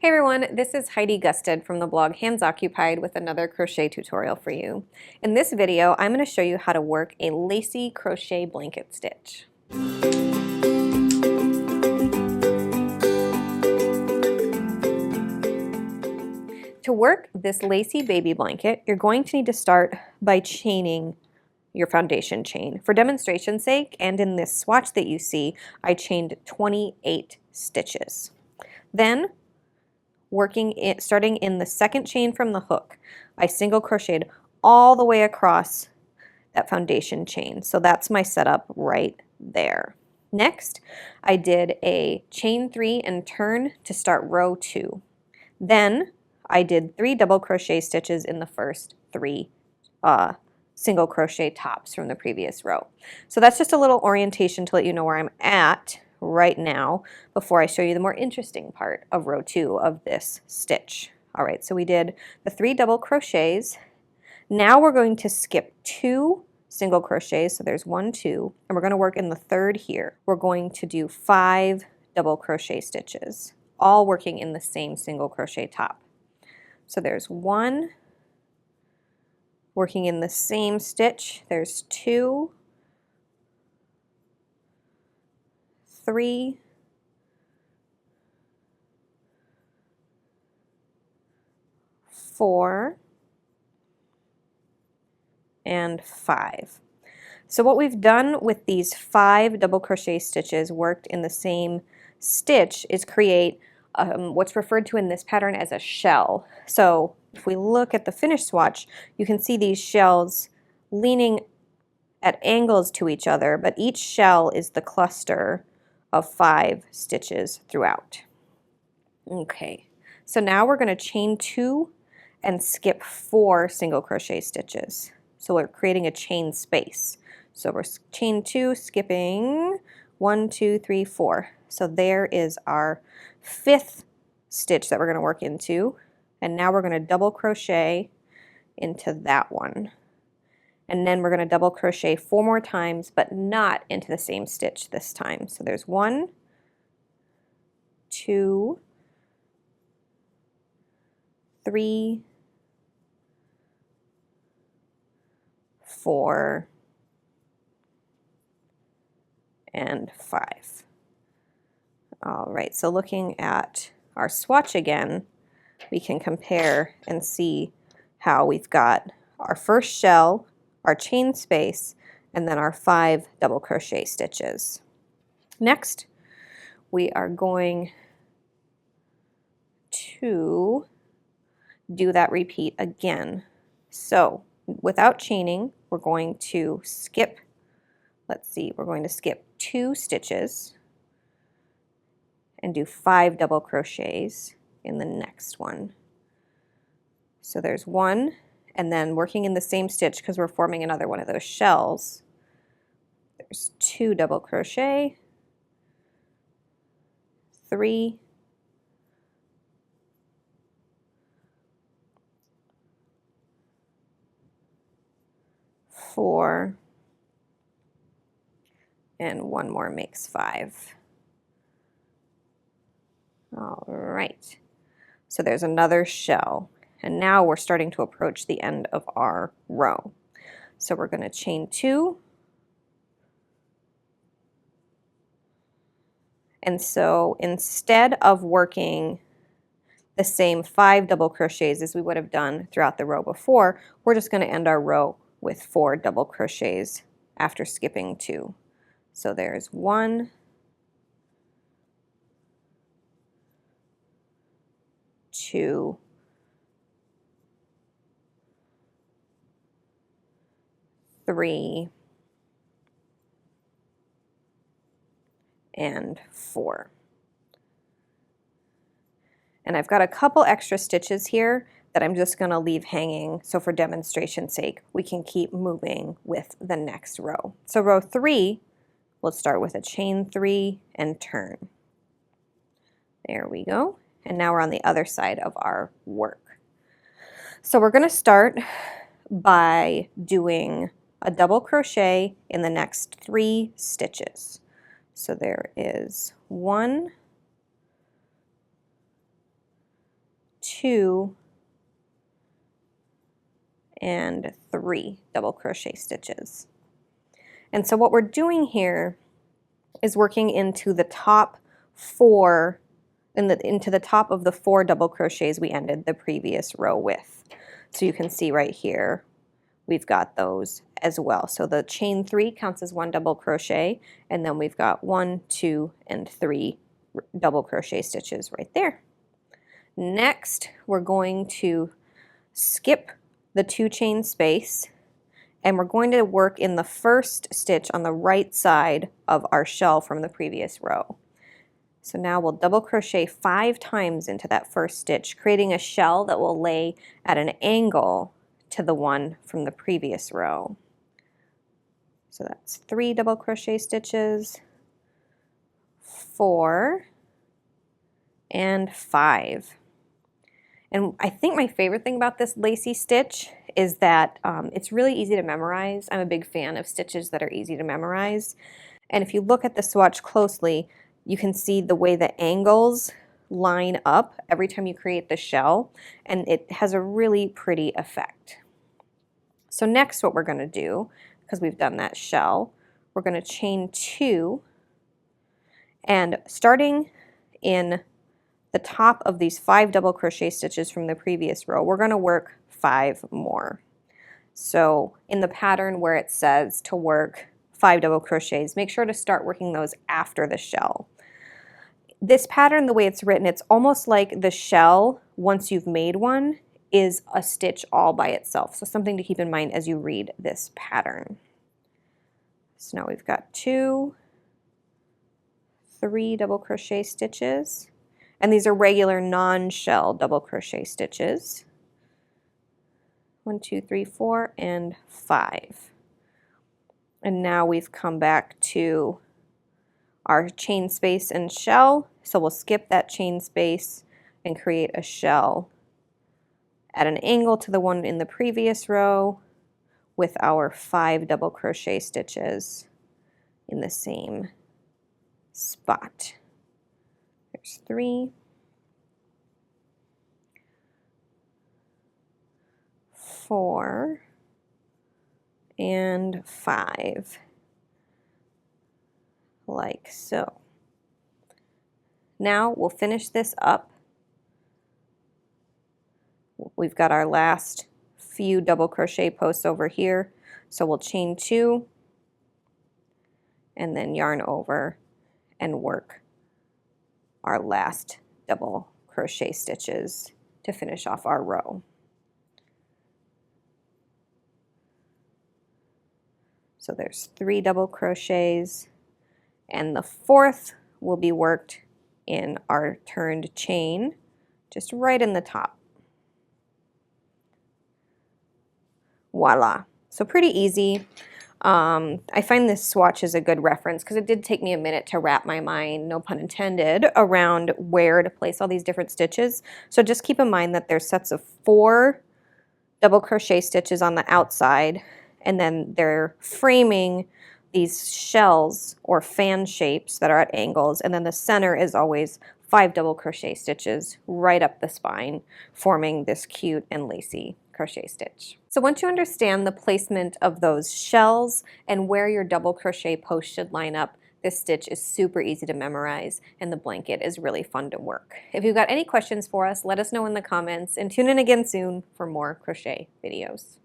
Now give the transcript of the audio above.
Hey everyone, this is Heidi Gusted from the blog Hands Occupied with another crochet tutorial for you. In this video, I'm going to show you how to work a lacy crochet blanket stitch. To work this lacy baby blanket, you're going to need to start by chaining your foundation chain. For demonstration's sake, and in this swatch that you see, I chained 28 stitches. Then, starting in the second chain from the hook, I single crocheted all the way across that foundation chain. So that's my setup right there. Next, I did a chain 3 and turn to start row 2. Then I did 3 double crochet stitches in the first 3 single crochet tops from the previous row. So that's just a little orientation to let you know where I'm at right now before I show you the more interesting part of row 2 of this stitch. All right, so we did the 3 double crochets. Now we're going to skip 2 single crochets, so there's 1, 2, and we're going to work in the third here. We're going to do 5 double crochet stitches, all working in the same single crochet top. So there's 1, working in the same stitch, there's 2, 3, 4, and 5. So what we've done with these 5 double crochet stitches worked in the same stitch is create what's referred to in this pattern as a shell. So if we look at the finished swatch, you can see these shells leaning at angles to each other, but each shell is the cluster of 5 stitches throughout. Okay, so now we're going to chain 2 and skip 4 single crochet stitches. So we're creating a chain space. So we're chain 2, skipping 1, 2, 3, 4. So there is our 5th stitch that we're going to work into. And now we're going to double crochet into that one. And then we're going to double crochet 4 more times, but not into the same stitch this time. So there's 1, 2, 3, 4, and 5. All right, so looking at our swatch again, we can compare and see how we've got our first shell, our chain space, and then our 5 double crochet stitches. Next, we are going to do that repeat again. So without chaining, we're going to skip, we're going to skip 2 stitches and do 5 double crochets in the next one. So there's 1, and then working in the same stitch because we're forming another one of those shells, there's 2 double crochet, 3, 4, and 1 more makes 5. All right, so there's another shell, and now we're starting to approach the end of our row. So we're going to chain 2, and so instead of working the same 5 double crochets as we would have done throughout the row before, we're just going to end our row with 4 double crochets after skipping 2. So there's 1, 2, 3, and 4. And I've got a couple extra stitches here that I'm just going to leave hanging, so for demonstration's sake, we can keep moving with the next row. So row 3, we'll start with a chain 3 and turn. There we go. And now we're on the other side of our work. So we're going to start by doing a double crochet in the next 3 stitches. So there is 1, 2 and 3 double crochet stitches. And so what we're doing here is working into the top 4, into the top of the 4 double crochets we ended the previous row with. So you can see right here, we've got those as well. So the chain 3 counts as 1 double crochet, and then we've got 1, 2, and 3 double crochet stitches right there. Next, we're going to skip the 2 chain space, and we're going to work in the first stitch on the right side of our shell from the previous row. So now we'll double crochet 5 times into that first stitch, creating a shell that will lay at an angle to the one from the previous row. So that's 3 double crochet stitches, 4, and 5. And I think my favorite thing about this Lacy stitch is that it's really easy to memorize. I'm a big fan of stitches that are easy to memorize. And if you look at the swatch closely, you can see the way the angles line up every time you create the shell, and it has a really pretty effect. So next what we're going to do, because we've done that shell, we're going to chain 2, and starting in the top of these 5 double crochet stitches from the previous row, we're going to work 5 more. So in the pattern where it says to work 5 double crochets, make sure to start working those after the shell. This pattern, the way it's written, it's almost like the shell, once you've made one, is a stitch all by itself. So something to keep in mind as you read this pattern. So now we've got 2, 3 double crochet stitches. And these are regular non-shell double crochet stitches. 1, 2, 3, 4, and 5. And now we've come back to our chain space and shell. So we'll skip that chain space and create a shell at an angle to the one in the previous row with our 5 double crochet stitches in the same spot. There's 3, 4, and 5, like so. Now we'll finish this up. We've got our last few double crochet posts over here, so we'll chain 2 and then yarn over and work our last double crochet stitches to finish off our row. So there's 3 double crochets, and the 4th will be worked in our turned chain, just right in the top. Voila. So pretty easy. I find this swatch is a good reference because it did take me a minute to wrap my mind, no pun intended, around where to place all these different stitches. So just keep in mind that there's sets of 4 double crochet stitches on the outside, and then they're framing these shells or fan shapes that are at angles, and then the center is always 5 double crochet stitches right up the spine, forming this cute and lacy crochet stitch. So once you understand the placement of those shells and where your double crochet post should line up, this stitch is super easy to memorize, and the blanket is really fun to work. If you've got any questions for us, let us know in the comments, and tune in again soon for more crochet videos.